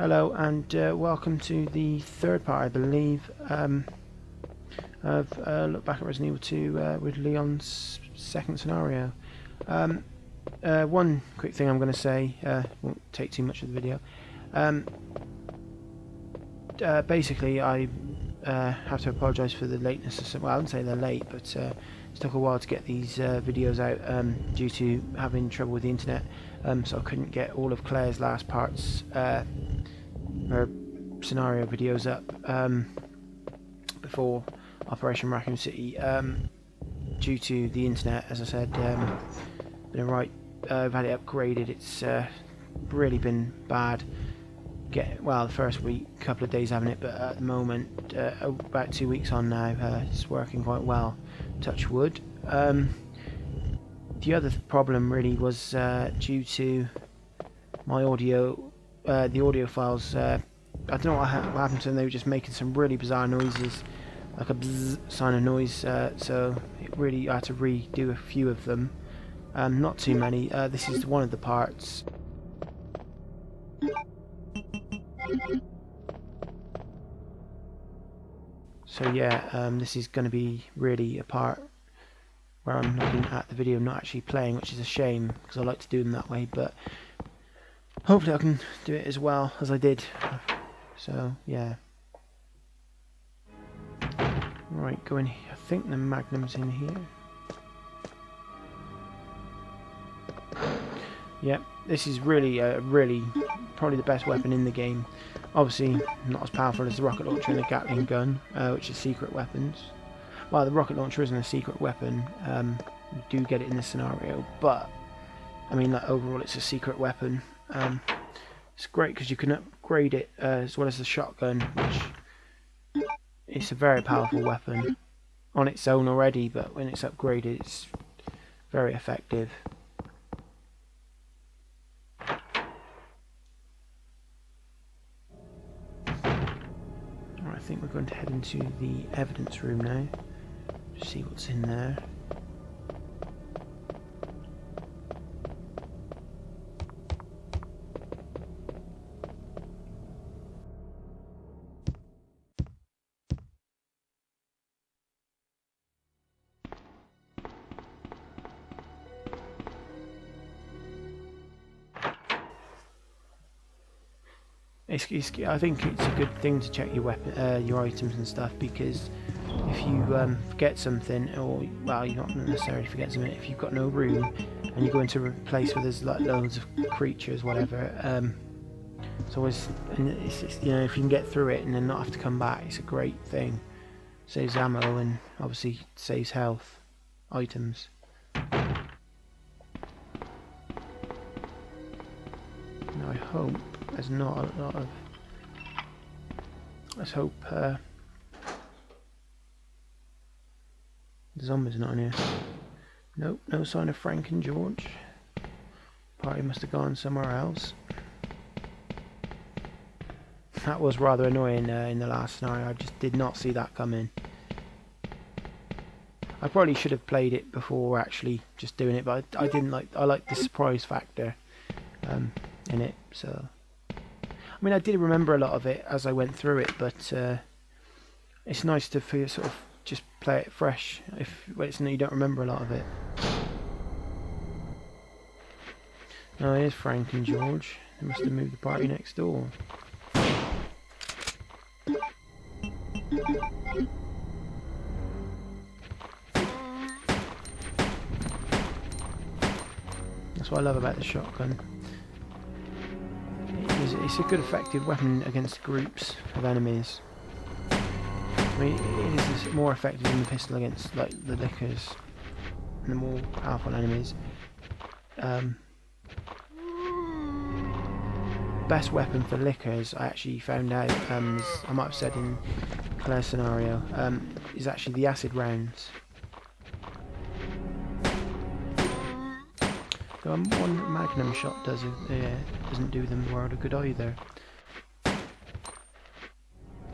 Hello and welcome to the third part, I believe, of Look Back at Resident Evil 2 with Leon's second scenario. One quick thing I'm going to say, won't take too much of the video. Basically, I have to apologise for the lateness. Well, I wouldn't say they're late, but it took a while to get these videos out due to having trouble with the internet. So I couldn't get all of Claire's last parts, her scenario videos up before Operation Raccoon City, due to the internet. As I said, I've had it upgraded. It's really been bad. The first couple of days having it, but at the moment, about 2 weeks on now, it's working quite well. Touch wood. The other problem really was due to my audio. The audio files, I don't know what happened to them. They were just making some really bizarre noises, like a bzz sign of noise, so I had to redo a few of them. Not too many. This is one of the parts. So yeah, this is going to be really a part where I'm looking at the video, not actually playing, which is a shame because I like to do them that way, but hopefully I can do it as well as I did. So yeah. Right, go in here. I think the Magnum's in here. Yep, this is really probably the best weapon in the game. Obviously not as powerful as the rocket launcher and the Gatling gun, which are secret weapons. Well, the rocket launcher isn't a secret weapon. You do get it in this scenario, but I mean, like, overall it's a secret weapon. It's great because you can upgrade it as well as the shotgun, which it's a very powerful weapon on its own already, but when it's upgraded it's very effective. I think we're going to head into the evidence room now to see what's in there. I think it's a good thing to check your weapon, your items and stuff, because if you forget something, or well, you not necessarily forget something. If you've got no room and you go into a place where there's like loads of creatures, whatever, it's always, and it's just, you know, if you can get through it and then not have to come back, it's a great thing. Saves ammo and obviously saves health items. Now I hope there's not a lot of. Let's hope the zombies are not in here. Nope, no sign of Frank and George. Party must have gone somewhere else. That was rather annoying in the last scenario. I just did not see that coming. I probably should have played it before actually just doing it, but I didn't like. I like the surprise factor in it. So, I mean, I did remember a lot of it as I went through it, but it's nice to feel, sort of just play it fresh if you don't remember a lot of it. Oh, here's Frank and George. They must have moved the party next door. That's what I love about the shotgun. It's a good effective weapon against groups of enemies. I mean, it is more effective than the pistol against like the lickers and the more powerful enemies. Best weapon for lickers, I actually found out, I might have said in Claire's scenario, is actually the acid rounds. One Magnum shot doesn't do them the world of good either. I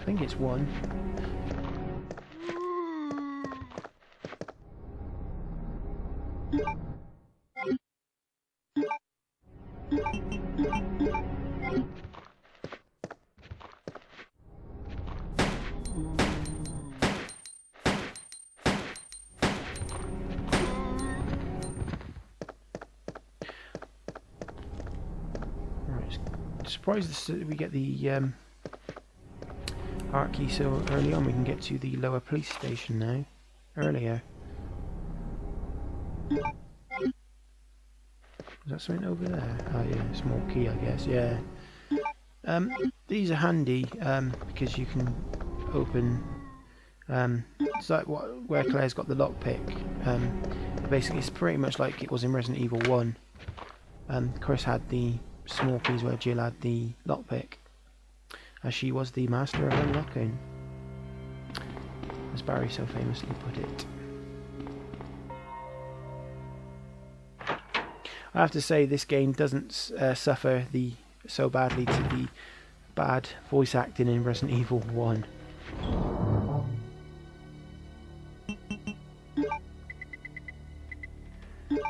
think it's one. surprised we get the art key so early on. We can get to the lower police station now. Earlier. Is that something over there? Oh yeah, small key I guess, yeah. These are handy because you can open it's like where Claire's got the lockpick. Basically it's pretty much like it was in Resident Evil 1. Chris had the small keys where Jill had the lockpick, as she was the master of unlocking, as Barry so famously put it. I have to say this game doesn't suffer so badly to the bad voice acting in Resident Evil 1.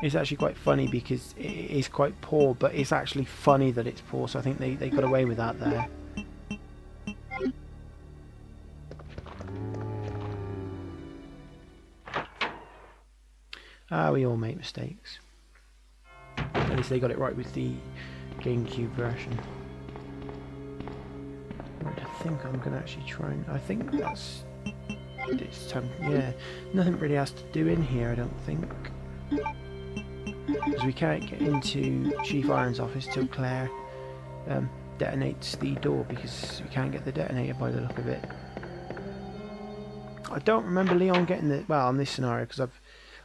It's actually quite funny because it is quite poor, but it's actually funny that it's poor, so I think they got away with that there. We all make mistakes. At least they got it right with the GameCube version. Right, I think I'm going to actually try and... I think that's... It's time, yeah, nothing really has to do in here, I don't think. Because we can't get into Chief Irons' office till Claire detonates the door, because we can't get the detonator by the look of it. I don't remember Leon getting the... well, on this scenario, because I've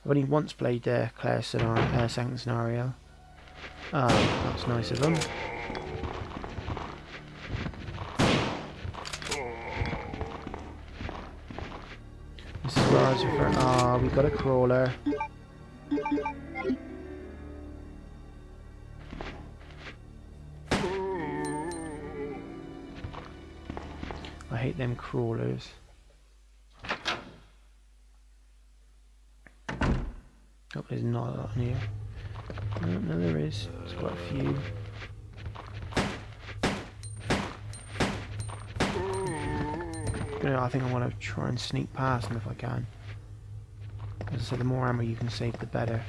only once played Claire's scenario, second scenario. Oh, that was nice of them. This is where I was referring... ah, we got a crawler. I hate them crawlers. Hope there's not a lot in here. No, there is. There's quite a few. I think I want to try and sneak past them if I can. As I said, the more ammo you can save, the better.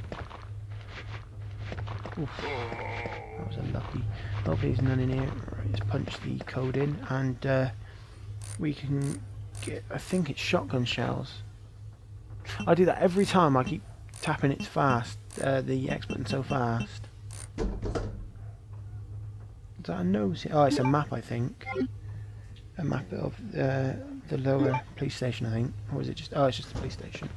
Oof. That was unlucky. Hopefully there's none in here. Right, let's punch the code in, and we can get... I think it's shotgun shells. I do that every time. I keep tapping it fast. The X button so fast. Is that a nose? Oh, it's a map, I think. A map of the lower police station, I think. Or is it just... oh, it's just the police station.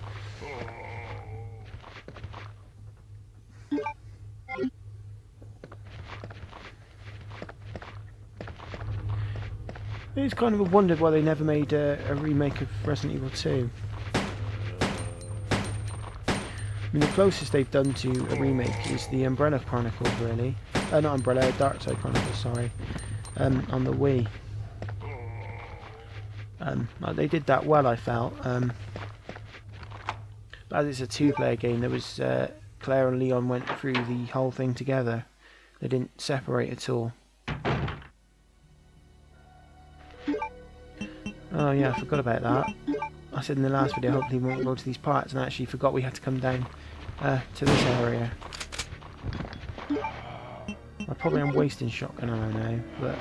It's kind of wondered why they never made a remake of Resident Evil 2. I mean, the closest they've done to a remake is the Umbrella Chronicles, really. Not Umbrella, Dark Side Chronicles, sorry. On the Wii. They did that well, I felt. But as it's a two-player game, there was Claire and Leon went through the whole thing together. They didn't separate at all. Oh yeah, I forgot about that. I said in the last video, hopefully we won't go to these parts, and I actually forgot we had to come down to this area. I probably am wasting shotgun ammo now, but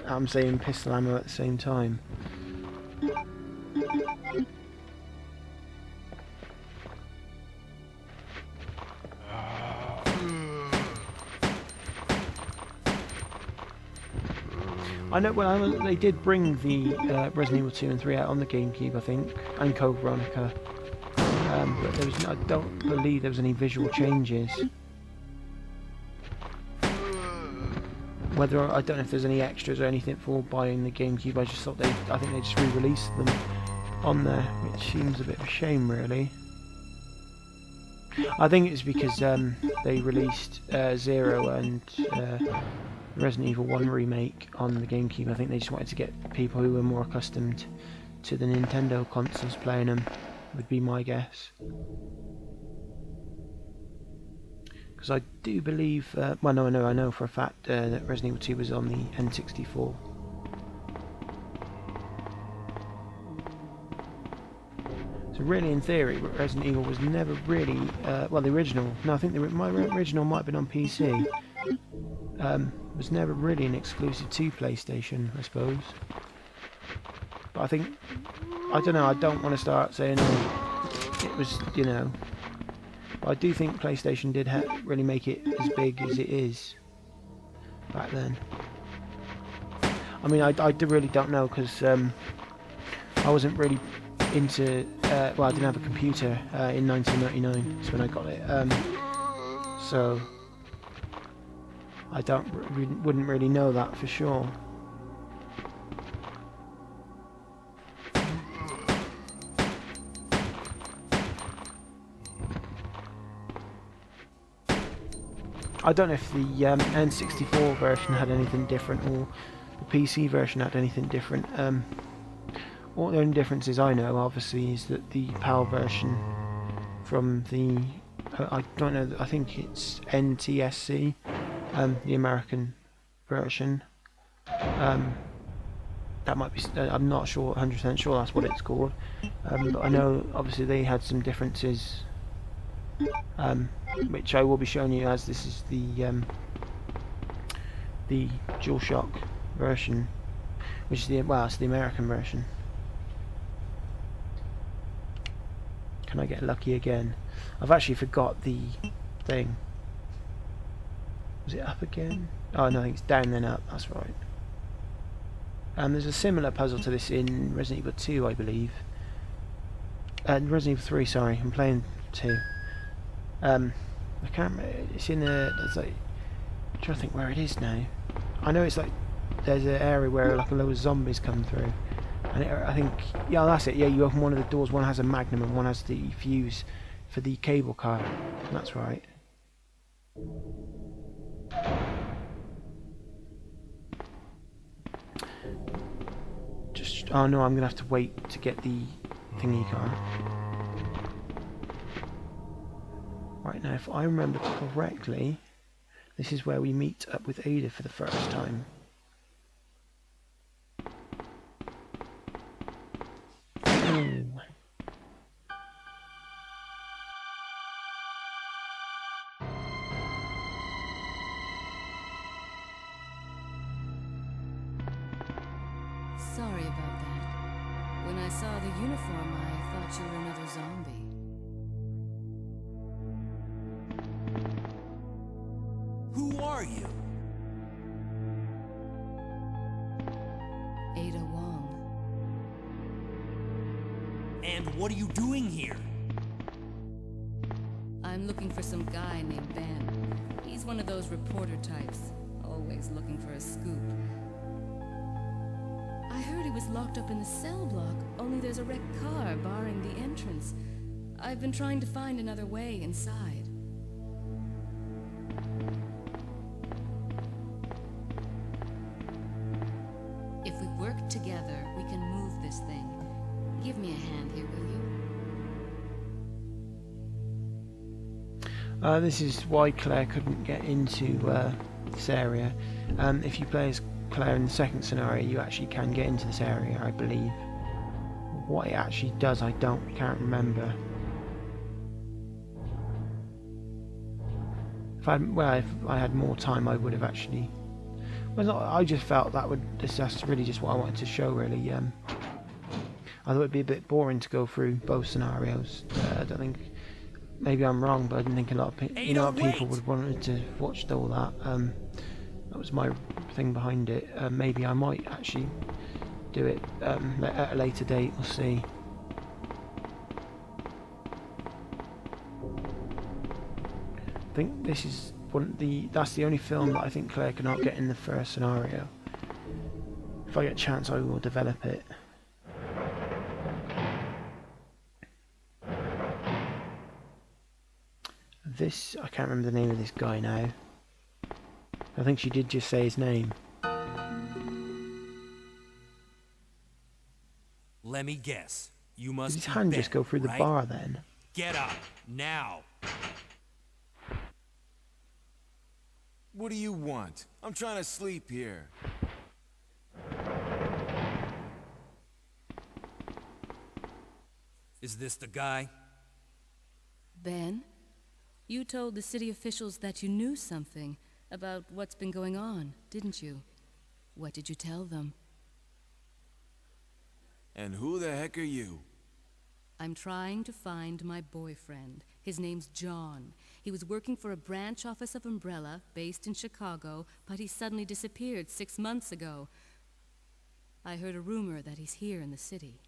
I'm saving pistol ammo at the same time. I know, well, they did bring the Resident Evil 2 and 3 out on the GameCube, I think, and Code Veronica. But there was, I don't believe there was any visual changes. Whether, I don't know if there's any extras or anything for buying the GameCube. I just thought I think they just re-released them on there, which seems a bit of a shame, really. I think it's because they released Zero and Resident Evil 1 remake on the GameCube. I think they just wanted to get people who were more accustomed to the Nintendo consoles playing them, would be my guess. Because I do believe, well no, I know for a fact that Resident Evil 2 was on the N64. So really, in theory, Resident Evil was never really, well, the original, no, I think my original might have been on PC. was never really an exclusive to PlayStation, I suppose. But I think, I don't know, I don't want to start saying, oh, it was, you know. But I do think PlayStation did really make it as big as it is back then. I mean, I really don't know, because I wasn't really into, well, I didn't have a computer in 1999, that's when I got it. So, I wouldn't really know that for sure. I don't know if the N64 version had anything different, or the PC version had anything different. All the only differences I know, obviously, is that the PAL version from the I don't know, I think it's NTSC, the American version. That might be, I'm not sure, 100% sure that's what it's called. But I know, obviously, they had some differences, which I will be showing you, as this is the DualShock version, which is it's the American version. Can I get lucky again? I've actually forgot the thing. Was it up again? Oh no, I think it's down then up, that's right. There's a similar puzzle to this in Resident Evil 2, I believe. Resident Evil 3, sorry, I'm playing 2. I can't remember, it's in there's like, I'm trying to think where it is now. I know it's like, there's an area where like a load of zombies come through. And I think, yeah, that's it, yeah, you open one of the doors, one has a Magnum and one has the fuse for the cable car. That's right. Oh no, I'm gonna have to wait to get the thingy car. Right, now if I remember correctly, this is where we meet up with Ada for the first time. Ooh. Sorry about that. When I saw the uniform, I thought you were another zombie. Who are you? Ada Wong. And what are you doing here? I'm looking for some guy named Ben. He's one of those reporter types, always looking for a scoop. I heard he was locked up in the cell block, only there's a wrecked car barring the entrance. I've been trying to find another way inside. If we work together, we can move this thing. Give me a hand here, will you? This is why Claire couldn't get into this area. If you play as Claire in the second scenario, you actually can get into this area, I believe. What it actually does, I can't remember. If I had more time, I would have actually. Well, I just felt that's really just what I wanted to show, really. I thought it'd be a bit boring to go through both scenarios. I don't think. Maybe I'm wrong, but I didn't think a lot of people would wanted to watch all that. That was my thing behind it. Maybe I might actually do it at a later date. We'll see. I think this is that's the only film that I think Claire cannot get in the first scenario. If I get a chance, I will develop it. I can't remember the name of this guy now. I think she did just say his name. Let me guess. You must. Did his hand just go through the bar then? Get up now. What do you want? I'm trying to sleep here. Is this the guy? Ben, you told the city officials that you knew something, about what's been going on, didn't you? What did you tell them? And who the heck are you? I'm trying to find my boyfriend. His name's John. He was working for a branch office of Umbrella, based in Chicago, but he suddenly disappeared 6 months ago. I heard a rumor that he's here in the city.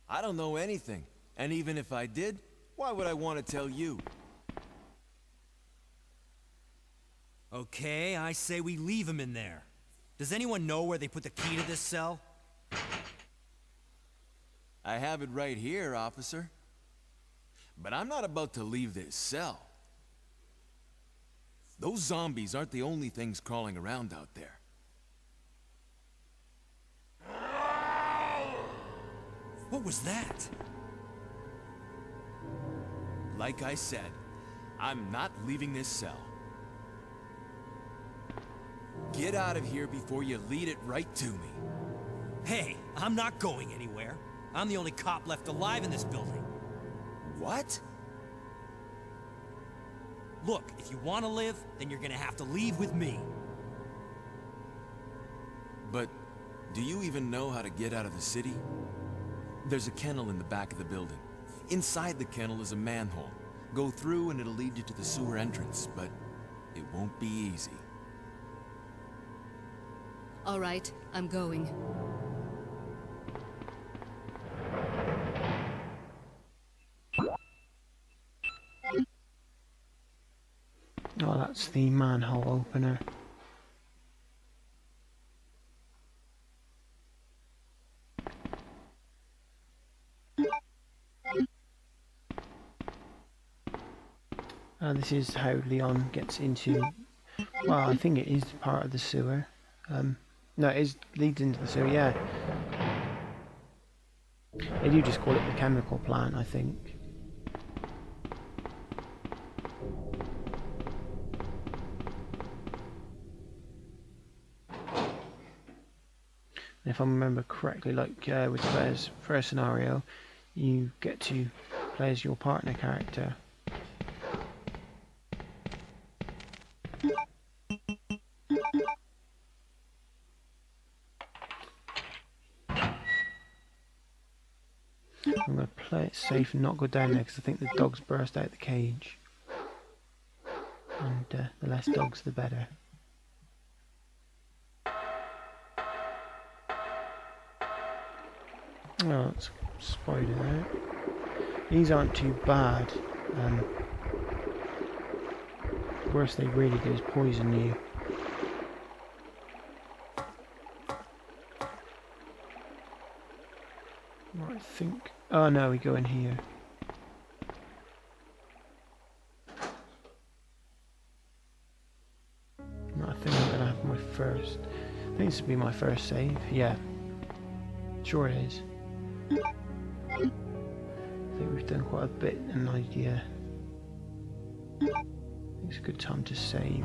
I don't know anything. And even if I did, why would I want to tell you? Okay, I say we leave him in there. Does anyone know where they put the key to this cell? I have it right here, officer. But I'm not about to leave this cell. Those zombies aren't the only things crawling around out there. What was that? Like I said, I'm not leaving this cell. Get out of here before you lead it right to me. Hey, I'm not going anywhere. I'm the only cop left alive in this building. What? Look, if you want to live, then you're gonna have to leave with me. But do you even know how to get out of the city? There's a kennel in the back of the building. Inside the kennel is a manhole. Go through and it'll lead you to the sewer entrance, but it won't be easy. All right, I'm going. Oh, that's the manhole opener. This is how Leon gets into, well, I think it is part of the sewer. No, leads into the sewer, yeah. They do just call it the chemical plant, I think. And if I remember correctly, like with Claire's first scenario, you get to play as your partner character. I'm going to play it safe and not go down there because I think the dogs burst out the cage. And the less dogs, the better. Oh, it's a spider there. These aren't too bad. The worst they really do is poison you. Right, I think... Oh no, we go in here. Right, I think I'm going to have my first... I think this will be my first save. Yeah. Sure it is. I think we've done quite a bit and I think it's a good time to save.